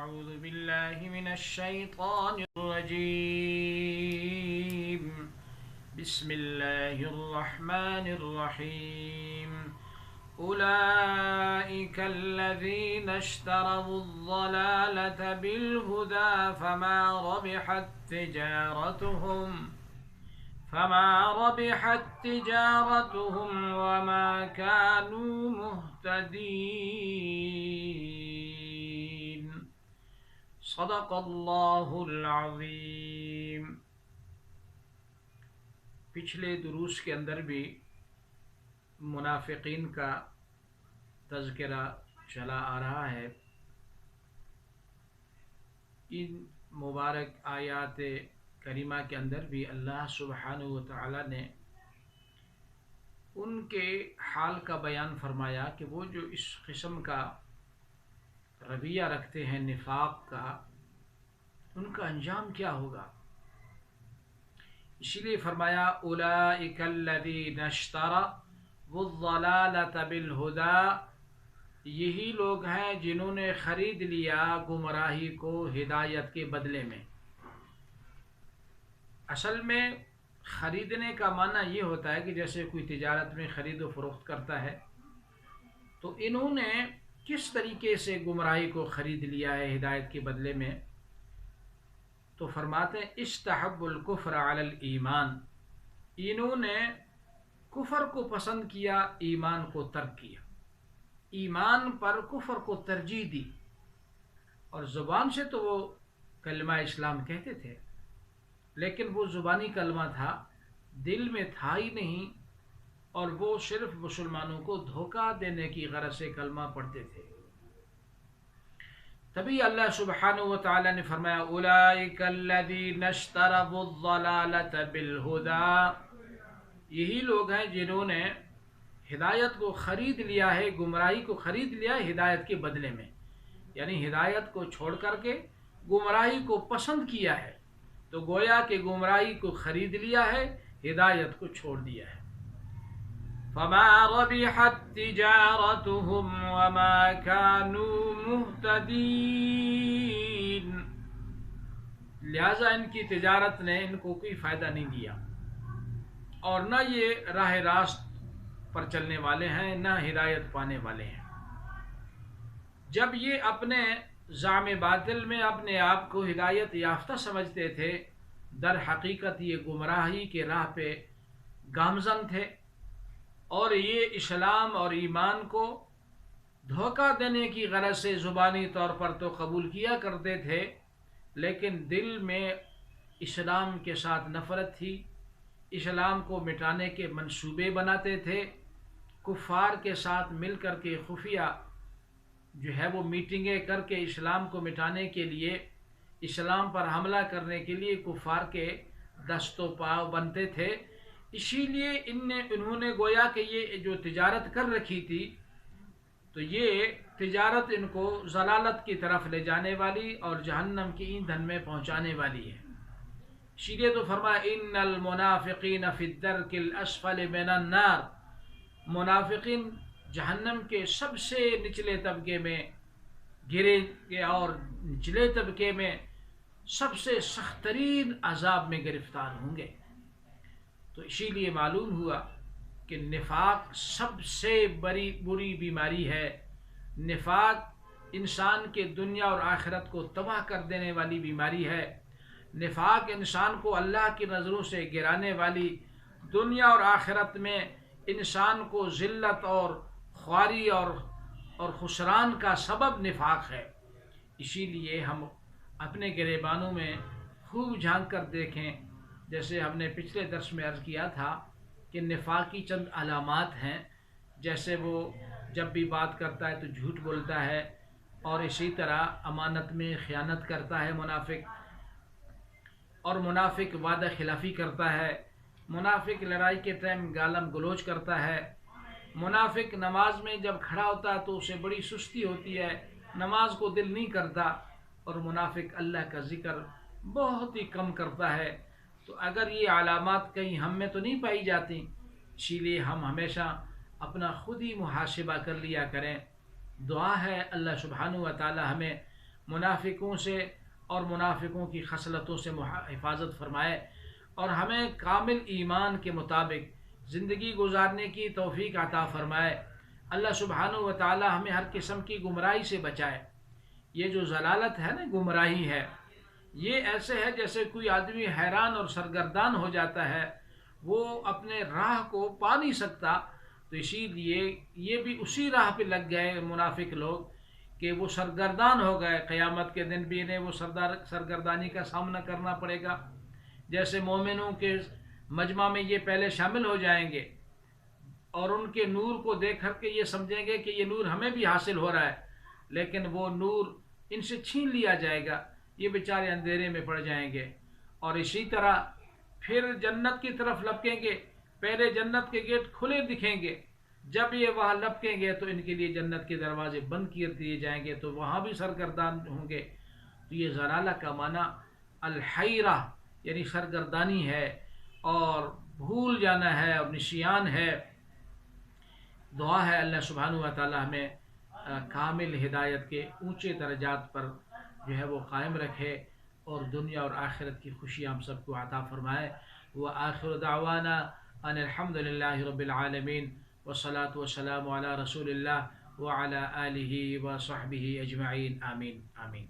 أعوذ بالله من الشيطان الرجيم. بسم الله الرحمن الرحيم. أولئك الذين اشتروا الضلالة بالهدى فما ربحت تجارتهم وما كانوا مهتدين. صدق اللہ العظیم. پچھلے دروس کے اندر بھی منافقین کا تذکرہ چلا آ رہا ہے. ان مبارک آیات کریمہ کے اندر بھی اللہ سبحانہ و تعالی نے ان کے حال کا بیان فرمایا کہ وہ جو اس قسم کا رویہ رکھتے ہیں نفاق کا، ان کا انجام کیا ہوگا. اسی لیے فرمایا اولئک الذین اشتروا الضلالۃ بالہدی، یہی لوگ ہیں جنہوں نے خرید لیا گمراہی کو ہدایت کے بدلے میں. اصل میں خریدنے کا معنی یہ ہوتا ہے کہ جیسے کوئی تجارت میں خرید و فروخت کرتا ہے، تو انہوں نے کس طریقے سے گمراہی کو خرید لیا ہے ہدایت کے بدلے میں. تو فرماتے ہیں استحب الکفر علی الایمان، انہوں نے کفر کو پسند کیا، ایمان کو ترک کیا، ایمان پر کفر کو ترجیح دی. اور زبان سے تو وہ کلمہ اسلام کہتے تھے، لیکن وہ زبانی کلمہ تھا، دل میں تھا ہی نہیں، اور وہ صرف مسلمانوں کو دھوکہ دینے کی غرض سے کلمہ پڑھتے تھے. تبھی اللہ سبحانہ و تعالی نے فرمایا اولئک الذین اشتروا الضلالۃ بالہدی، یہی لوگ ہیں جنہوں نے ہدایت کو خرید لیا ہے، گمراہی کو خرید لیا ہے ہدایت کے بدلے میں، یعنی ہدایت کو چھوڑ کر کے گمراہی کو پسند کیا ہے. تو گویا کہ گمراہی کو خرید لیا ہے، ہدایت کو چھوڑ دیا ہے. فما ربحت تجارتهم وما كانوا مهتدين، لہذا ان کی تجارت نے ان کو کوئی فائدہ نہیں دیا، اور نہ یہ راہ راست پر چلنے والے ہیں، نہ ہدایت پانے والے ہیں. جب یہ اپنے زعم باطل میں اپنے آپ کو ہدایت یافتہ سمجھتے تھے، در حقیقت یہ گمراہی کے راہ پہ گامزن تھے، اور یہ اسلام اور ایمان کو دھوکہ دینے کی غرض سے زبانی طور پر تو قبول کیا کرتے تھے، لیکن دل میں اسلام کے ساتھ نفرت تھی، اسلام کو مٹانے کے منصوبے بناتے تھے، کفار کے ساتھ مل کر کے خفیہ جو ہے وہ میٹنگیں کر کے اسلام کو مٹانے کے لیے، اسلام پر حملہ کرنے کے لیے کفار کے دست و پاؤ بنتے تھے. اسی لیے انہوں نے گویا کہ یہ جو تجارت کر رکھی تھی، تو یہ تجارت ان کو ضلالت کی طرف لے جانے والی اور جہنم کی ایندھن میں پہنچانے والی ہے. اسی لیے تو فرمایا ان المنافقین فی الدرک الاسفل من النار، منافقین جہنم کے سب سے نچلے طبقے میں گریں گے، اور نچلے طبقے میں سب سے سخت ترین عذاب میں گرفتار ہوں گے. تو اسی لیے معلوم ہوا کہ نفاق سب سے بری بیماری ہے. نفاق انسان کے دنیا اور آخرت کو تباہ کر دینے والی بیماری ہے. نفاق انسان کو اللہ کی نظروں سے گرانے والی، دنیا اور آخرت میں انسان کو ذلت اور خواری اور خسران کا سبب نفاق ہے. اسی لیے ہم اپنے گریبانوں میں خوب جھانک کر دیکھیں، جیسے ہم نے پچھلے درس میں عرض کیا تھا کہ نفاق کی چند علامات ہیں. جیسے وہ جب بھی بات کرتا ہے تو جھوٹ بولتا ہے، اور اسی طرح امانت میں خیانت کرتا ہے منافق، اور منافق وعدہ خلافی کرتا ہے، منافق لڑائی کے ٹائم گالم گلوچ کرتا ہے، منافق نماز میں جب کھڑا ہوتا ہے تو اسے بڑی سستی ہوتی ہے، نماز کو دل نہیں کرتا، اور منافق اللہ کا ذکر بہت ہی کم کرتا ہے. تو اگر یہ علامات کہیں ہم میں تو نہیں پائی جاتی، اسی لیے ہم ہمیشہ اپنا خود ہی محاسبہ کر لیا کریں. دعا ہے اللہ سبحانہ و تعالی ہمیں منافقوں سے اور منافقوں کی خصلتوں سے حفاظت فرمائے، اور ہمیں کامل ایمان کے مطابق زندگی گزارنے کی توفیق عطا فرمائے۔ اللہ سبحانہ و تعالی ہمیں ہر قسم کی گمراہی سے بچائے۔ یہ جو ضلالت ہے نا، گمراہی ہے، یہ ایسے ہے جیسے کوئی آدمی حیران اور سرگردان ہو جاتا ہے، وہ اپنے راہ کو پا نہیں سکتا، تو اسی لیے یہ بھی اسی راہ پہ لگ گئے منافق لوگ کہ وہ سرگردان ہو گئے۔ قیامت کے دن بھی انہیں وہ سرگردانی کا سامنا کرنا پڑے گا۔ جیسے مومنوں کے مجمع میں یہ پہلے شامل ہو جائیں گے اور ان کے نور کو دیکھ کر کے یہ سمجھیں گے کہ یہ نور ہمیں بھی حاصل ہو رہا ہے، لیکن وہ نور ان سے چھین لیا جائے گا، یہ بیچارے اندھیرے میں پڑ جائیں گے۔ اور اسی طرح پھر جنت کی طرف لپکیں گے، پہلے جنت کے گیٹ کھلے دکھیں گے، جب یہ وہاں لپکیں گے تو ان کے لیے جنت کے دروازے بند کر دیے جائیں گے، تو وہاں بھی سرگردان ہوں گے۔ تو یہ ضلالہ کا معنی الحیرہ یعنی سرگردانی ہے، اور بھول جانا ہے، اور نسیان ہے۔ دعا ہے اللہ سبحانہ و تعالی ہمیں کامل ہدایت کے اونچے درجات پر جو ہے وہ قائم رکھے، اور دنیا اور آخرت کی خوشی ہم سب کو عطا فرمائے۔ وآخر دعوانا ان الحمد للہ رب العالمین، والصلاة والسلام علی رسول اللہ وعلی آلہ وصحبہ اجمعین، آمین آمین۔